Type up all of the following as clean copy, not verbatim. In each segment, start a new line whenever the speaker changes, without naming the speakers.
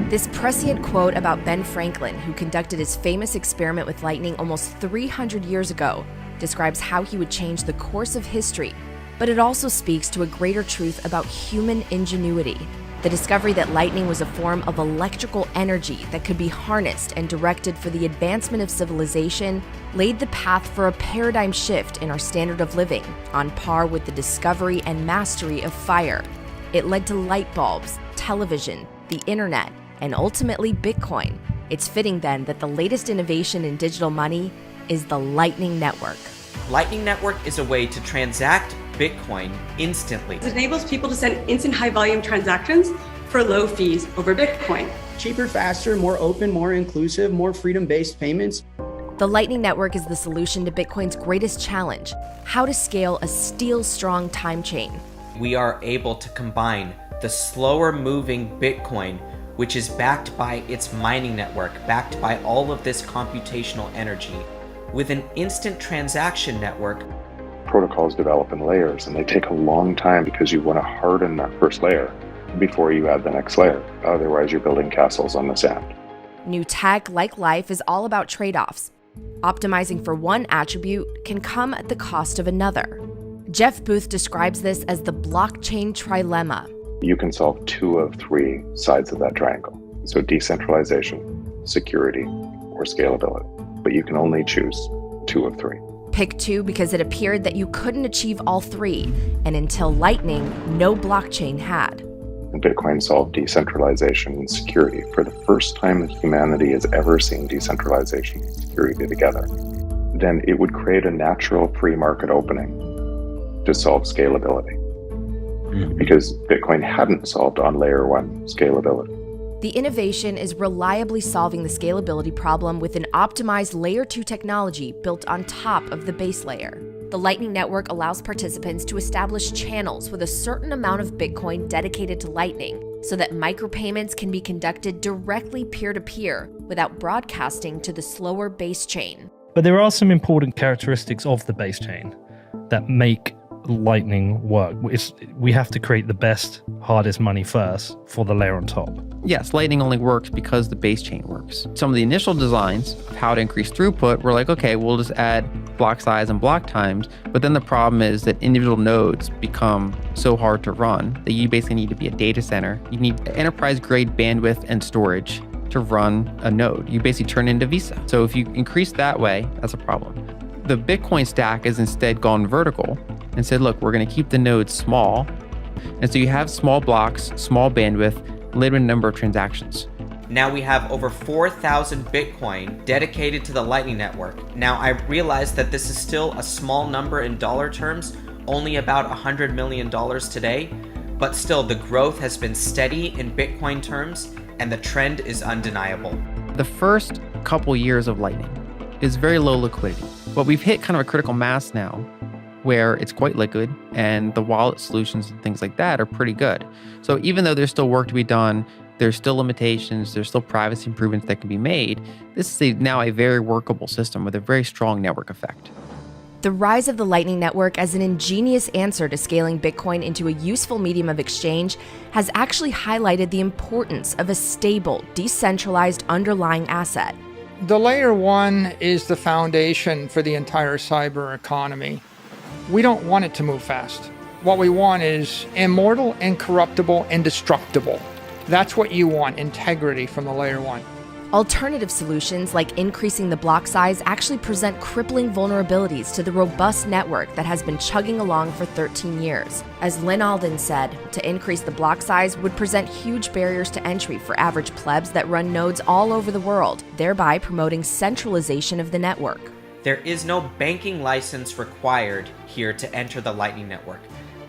This prescient quote about Ben Franklin, who conducted his famous experiment with lightning almost 300 years ago, describes how he would change the course of history, but it also speaks to a greater truth about human ingenuity. The discovery that lightning was a form of electrical energy that could be harnessed and directed for the advancement of civilization laid the path for a paradigm shift in our standard of living, on par with the discovery and mastery of fire. It led to light bulbs, television, the internet, and ultimately Bitcoin. It's fitting then that the latest innovation in digital money is the Lightning Network.
Lightning Network is a way to transact Bitcoin instantly.
It enables people to send instant high-volume transactions for low fees over Bitcoin.
Cheaper, faster, more open, more inclusive, more freedom-based payments.
The Lightning Network is the solution to Bitcoin's greatest challenge: how to scale a steel-strong time chain.
We are able to combine the slower-moving Bitcoin, which is backed by its mining network, backed by all of this computational energy, with an instant transaction network.
Protocols develop in layers, and they take a long time because you want to harden that first layer before you add the next layer. Otherwise, you're building castles on the sand.
New tech, like life, is all about trade-offs. Optimizing for one attribute can come at the cost of another. Jeff Booth describes this as the blockchain trilemma.
You can solve 2 of 3 sides of that triangle. So decentralization, security, or scalability. But you can only choose 2 of 3.
Pick 2 because it appeared that you couldn't achieve all 3, and until Lightning, no blockchain had.
And Bitcoin solved decentralization and security for the first time that humanity has ever seen decentralization and security together. Then it would create a natural free market opening to solve scalability. Because Bitcoin hadn't solved on layer 1 scalability.
The innovation is reliably solving the scalability problem with an optimized layer 2 technology built on top of the base layer. The Lightning Network allows participants to establish channels with a certain amount of Bitcoin dedicated to Lightning, so that micropayments can be conducted directly peer-to-peer without broadcasting to the slower base chain.
But there are some important characteristics of the base chain that make Lightning work. We have to create the best, hardest money first for the layer on top.
Yes, Lightning only works because the base chain works. Some of the initial designs of how to increase throughput were like, okay, we'll just add block size and block times. But then the problem is that individual nodes become so hard to run that you basically need to be a data center. You need enterprise-grade bandwidth and storage to run a node. You basically turn into Visa. So if you increase that way, that's a problem. The Bitcoin stack has instead gone vertical and said, look, we're going to keep the nodes small. And so you have small blocks, small bandwidth, limited number of transactions.
Now we have over 4,000 Bitcoin dedicated to the Lightning Network. Now I realize that this is still a small number in dollar terms, only about $100 million today, but still the growth has been steady in Bitcoin terms and the trend is undeniable.
The first couple years of Lightning is very low liquidity, but we've hit kind of a critical mass now where it's quite liquid and the wallet solutions and things like that are pretty good. So even though there's still work to be done, there's still limitations, there's still privacy improvements that can be made, this is now a very workable system with a very strong network effect.
The rise of the Lightning Network as an ingenious answer to scaling Bitcoin into a useful medium of exchange has actually highlighted the importance of a stable, decentralized underlying asset.
The layer 1 is the foundation for the entire cyber economy. We don't want it to move fast. What we want is immortal, incorruptible, indestructible. That's what you want, integrity from the layer 1.
Alternative solutions like increasing the block size actually present crippling vulnerabilities to the robust network that has been chugging along for 13 years. As Lynn Alden said, to increase the block size would present huge barriers to entry for average plebs that run nodes all over the world, thereby promoting centralization of the network.
There is no banking license required here to enter the Lightning Network.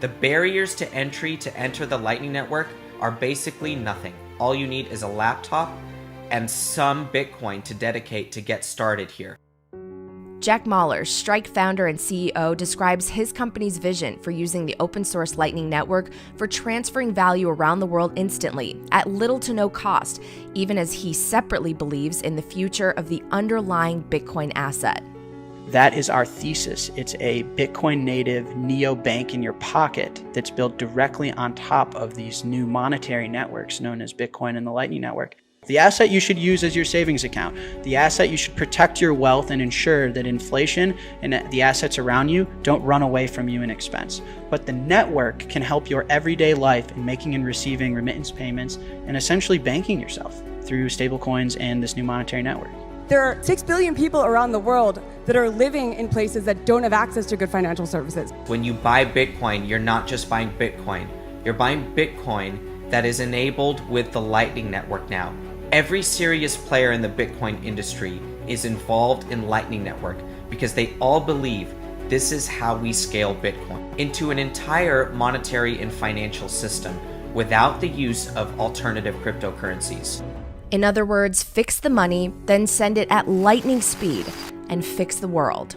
The barriers to entry to enter the Lightning Network are basically nothing. All you need is a laptop and some Bitcoin to dedicate to get started here.
Jack Mahler, Strike founder and CEO, describes his company's vision for using the open source Lightning Network for transferring value around the world instantly, at little to no cost, even as he separately believes in the future of the underlying Bitcoin asset.
That is our thesis. It's a Bitcoin native neobank in your pocket that's built directly on top of these new monetary networks known as Bitcoin and the Lightning Network. The asset you should use as your savings account. The asset you should protect your wealth and ensure that inflation and the assets around you don't run away from you in expense. But the network can help your everyday life in making and receiving remittance payments and essentially banking yourself through stablecoins and this new monetary network.
There are 6 billion people around the world that are living in places that don't have access to good financial services.
When you buy Bitcoin, you're not just buying Bitcoin. You're buying Bitcoin that is enabled with the Lightning Network now. Every serious player in the Bitcoin industry is involved in Lightning Network because they all believe this is how we scale Bitcoin into an entire monetary and financial system without the use of alternative cryptocurrencies.
In other words, fix the money, then send it at lightning speed and fix the world.